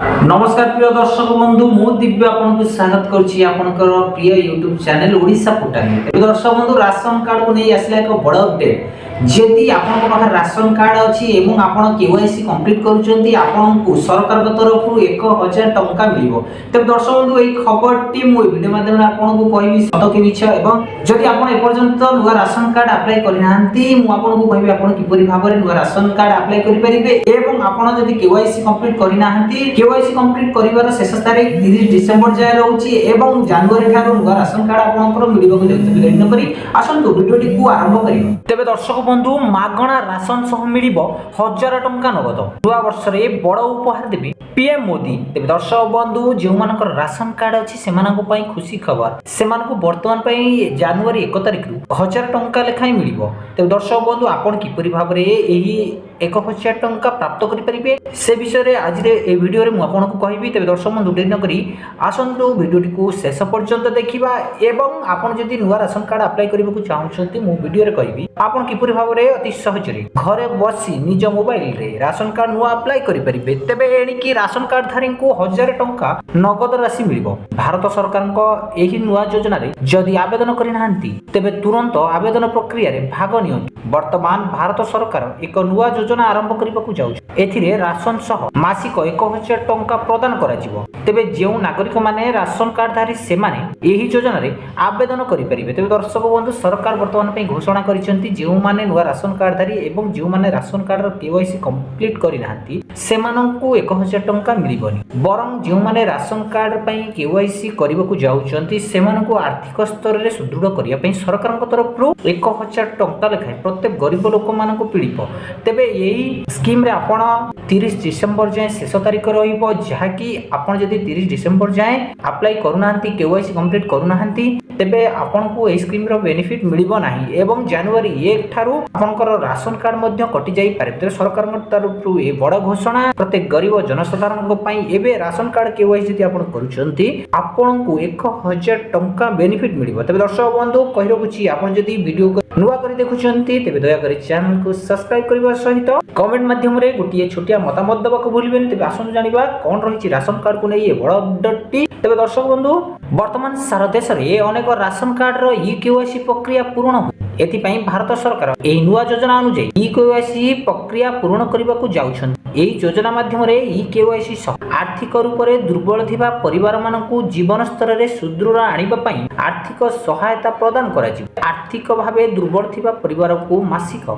नमस्कार प्रिय दर्शक बंधु मु दिव्य आपको स्वागत करुच्ची आपनकर प्रिय यूट्यूब चैनल ओडिशा फुटानी। दर्शक बंधु राशन कार्ड को नहीं आसला एक बड़ अपडेट जदि आपन पाखे राशन कार्ड अछि एवं आपन केवाईसी कंप्लीट करूछंती आपन सरकार तरफ 1000 टंका मिलिबो। तब दर्शक बंधु एई खबरटी मु वीडियो माध्यम रे आपन को कहबी सत कि मिछ एवं जदि आपन ए पर्यंत नुवा राशन कार्ड अप्लाई करिनांती मु आपन को कहबी आपन किपरि भाबरे नुवा राशन कार्ड अप्लाई करि परिबे एवं आपन जदि केवाईसी कंप्लीट करिनांती केवाईसी कंप्लीट करिवार शेष तारीख 30 डिसेंबर जाय रहउची एवं जनवरी ठारो नुवा राशन कार्ड आपनकर मिलिबो को जाउची। लेट न करी आसंतु वीडियोटी को आरंभ करियो। तबे दर्शक बंधु मागणा राशन सह मिलिबो 1000 टंका नगद नुवा वर्ष रे बड़ उपहार देबी पीएम मोदी। तबे दर्शक बंधु जे मानकर राशन कार्ड अछि सेमानक पई खुशी खबर सेमानक वर्तमान पई जनवरी 1 तारिख रु 1000 टंका लेखाई मिलिबो। तबे दर्शक बंधु आपन किपरि भाबरे एही 1000 टंका प्राप्त करि परिबे से विषय रे आज रे ए वीडियो रे मु आपन को कहबी। तबे दर्शक बंधु देरी न करी आसंतु वीडियोटी को शेष पर्यंत देखिबा एवं आपन जदि नुवा राशन कार्ड अप्लाई करबा को चाहउछंती मु वीडियो रे कहबी आपन किपरि भाबरे अति सहज रे घरे बसी निज मोबाइल रे राशन कार्ड नुवा अप्लाई करि परिबे। तबे एणी की राशन कार्ड धारी को 1000 टंका नगद राशि मिलिबो। भारत सरकार को एही नुवा योजना रे जदि आवेदन करिनांती तबे तुरंत आवेदन प्रक्रिया रे भाग नियंतु। वर्तमान भारत सरकार एक नुवा योजना आरंभ करबा को जाउछ एथिरे राशन सह मासिक 1000 टंका प्रदान करा जिवो। तबे जेउ नागरिक माने राशन कार्ड धारी से माने एही योजना रे आवेदन करि परिबे। तबे दर्शक बंधु सरकार वर्तमान पे घोषणा करिसेंती जेउ माने नुवा राशन कार्ड धारी एवं जेउ माने राशन कार्ड रो केवाईसी कंप्लीट करिनांती सेमानंकु 1000 टंका मिलिबोनी बरं जेउ माने राशन कार्ड पई केवाईसी करबा को जाउचंती सेमानंकु आर्थिक स्तर रे सुदृढ़ करिया पई सरकार तरफ रु 1000 टंका लेखाय प्रत्येक गरीब लोक मानकु पिडिपो। तबे एही स्कीम रे आपण 30 डिसेंबर जाय शेष तारीख रहिबो जहाकी आपण जदि 30 डिसेंबर जाय अप्लाई करूनांती केवाईसी कंप्लीट करूनांती तबे आपण को ए स्कीम रो बेनिफिट मिलिबो नाही एवं जनवरी 1 थारु आपनकर राशन कार्ड मध्ये कटि जाई पारे। तबे सरकार तरफ रु ए बड़ घोषणा प्रत्येक गरीब जनसाधारण को पई एबे राशन कार्ड केवाईसी जदि आपण करूछंती आपण को 1000 टंका बेनिफिट मिलिबो। तबे दर्शक बंधु कहि रखुची आपण जदि वीडियो नुवा करी देखुछंती तबे दया करी चैनल को सब्सक्राइब करबा सहित कमेंट माध्यम रे गोटिए छोटिया मतामत देबा को भूलिबेनी। तबे आसनु जानिबा कोन रहिची राशन कार्ड को नै ए बड़ अपडेटटी। तबे दर्शक बंधु वर्तमान सारा देश रे अनेक राशन कार्ड रो ई केवाईसी प्रक्रिया पूर्ण हो एथिपाई भारत सरकार एही नुवा योजना अनुसार ई केवाईसी प्रक्रिया पूर्ण करबा को जाउछन। एही योजना माध्यम रे ई केवाईसी आर्थिक रूप से दुर्बल थिबा परिवार मानकु जीवन स्तर रे सुदृढ़ आनिबा पई आर्थिक सहायता प्रदान करा जिवो। आर्थिक भावे दुर्बल थिबा परिवार को मासिक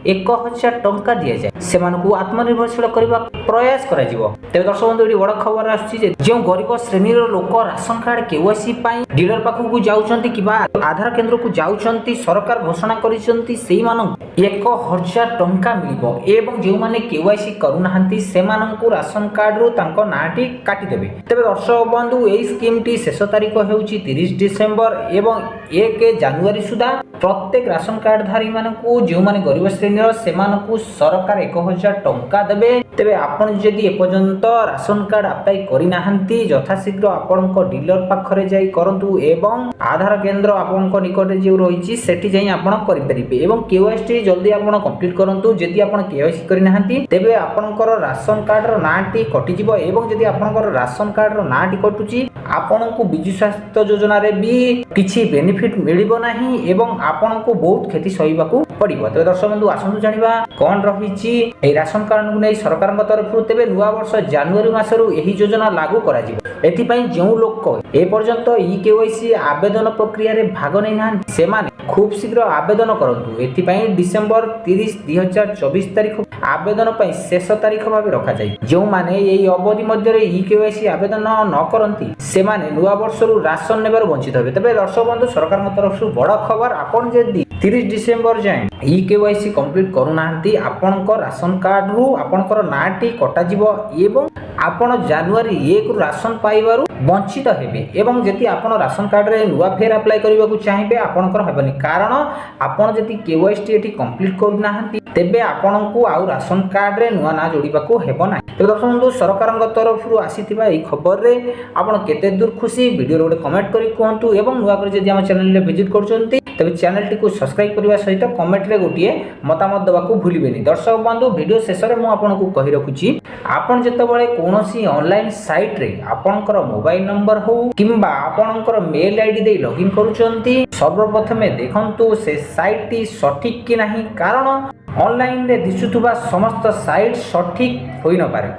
1000 टंका दिया जाय सेमानकु आत्मनिर्भरशील करबा प्रयास करा जिवो। तबे दर्शक बंधु एडी बड़ खबर आछि जे जे गरीब श्रेणी रो लोक राशन कार्ड केवाईसी पई डीलर पाखु को जाउछंती किबा आधार केंद्र को जाउछंती सरकार घोषणा करिसंती सेही मानन 1000 टंका मिलिबो एवं जे माने केवाईसी करूनांती सेमानकु राशन कार्ड रो तांको नाटी काटी देबे। तबे दर्शक बंधु एही स्कीम टी शेष तारीख हेउची 30 डिसेंबर एवं 1 जनवरी सुधा प्रत्येक राशन कार्ड धारी मानकु जे माने गरीब श्रेणी रो सेमानकु सरकार 1000 टंका देबे। तबे आपण जदि ए पर्यंत राशन कार्ड अप्लाई करिनांती यथाशीघ्र आपनको डीलर पाखरे जाई करंतु एवं आधार केंद्र आपनको निकट जे रहिची सेठी जाई आपण करि परिबे एवं केवाईसी जल्दी आपण कंप्लीट करंतु। जदि आपण केवाईसी करिनांती तबे आपनकर राशन कार्ड रो नाटी कटि जिवो एवं जदि आपनकर राशन कार्ड रो नाटी कटुची आपनको बिजु स्वास्थ्य योजना रे भी किछि बेनिफिट मिलिबो नाही एवं आपनको बहुत क्षति सहिबाकू पड़िबो। तबे दर्शक बंधु आसंतु जानिबा कोन रहिची ए राशन कार्ड को नै सरकार तरफ तबे नुवा वर्ष जनवरी मासरु एही योजना लागू करा जिवो। एथि पई जेउ लोक ए पर्यंत ई केवाईसी आवेदन प्रक्रिया रे भाग नै ना से माने खूब शीघ्र आवेदन करंतु। एथि पई डिसेंबर 30 2024 तारिख आवेदन पई शेष तारिख भाबे रखा जाय। जेउ माने एही अवधि मध्ये रे ई केवाईसी आवेदन न करंती से माने नुवा वर्ष रु राशन नेबार वंचित होबे। तबे दर्शक बंधु सरकार तरफ बड़ खबर आपण जदि 30 डिसेंबर जाय ई केवाईसी कंप्लीट करूनांती आपनको राशन कार्ड रु आपनकर नाटी कटा जिवो एवं आपण जनवरी 1 रु राशन पाइबारु वंचित हेबे एवं जति आपण राशन कार्ड रे नुवा फेर अप्लाई करबा को चाहिबे आपनकर हेबनी कारण आपण जति केवाईसी एठी कंप्लीट करूनांती तेबे आपणको आउ राशन कार्ड रे नुआ ना जोड़िबाको हेबो ना। तो दर्शक बंधु सरकार तरफ आसीथिबा एई खबर रे आपण केते दूर खुशी वीडियो रे कमेंट करी कहंतु एवं नुआ कर जदि हम चैनल रे विजिट करछंती तबे चैनल टी को सब्सक्राइब करबा सहित कमेंट रे गोटिए मतामत देबाको भूलिबेनी। दर्शक बंधु वीडियो शेष रे मु आपनको कहि रखुची आपण जेतेबेले कोनोसी ऑनलाइन साइट रे आपणकर मोबाइल नंबर हो किंबा आपणकर मेल आईडी दे लॉगिन करूचंती सर्वप्रथमे देखंतु से साइट टी सठिक कि नाही, कारण ऑनलाइन रे दिसुथुबा समस्त साइट सठिक होई न पारे।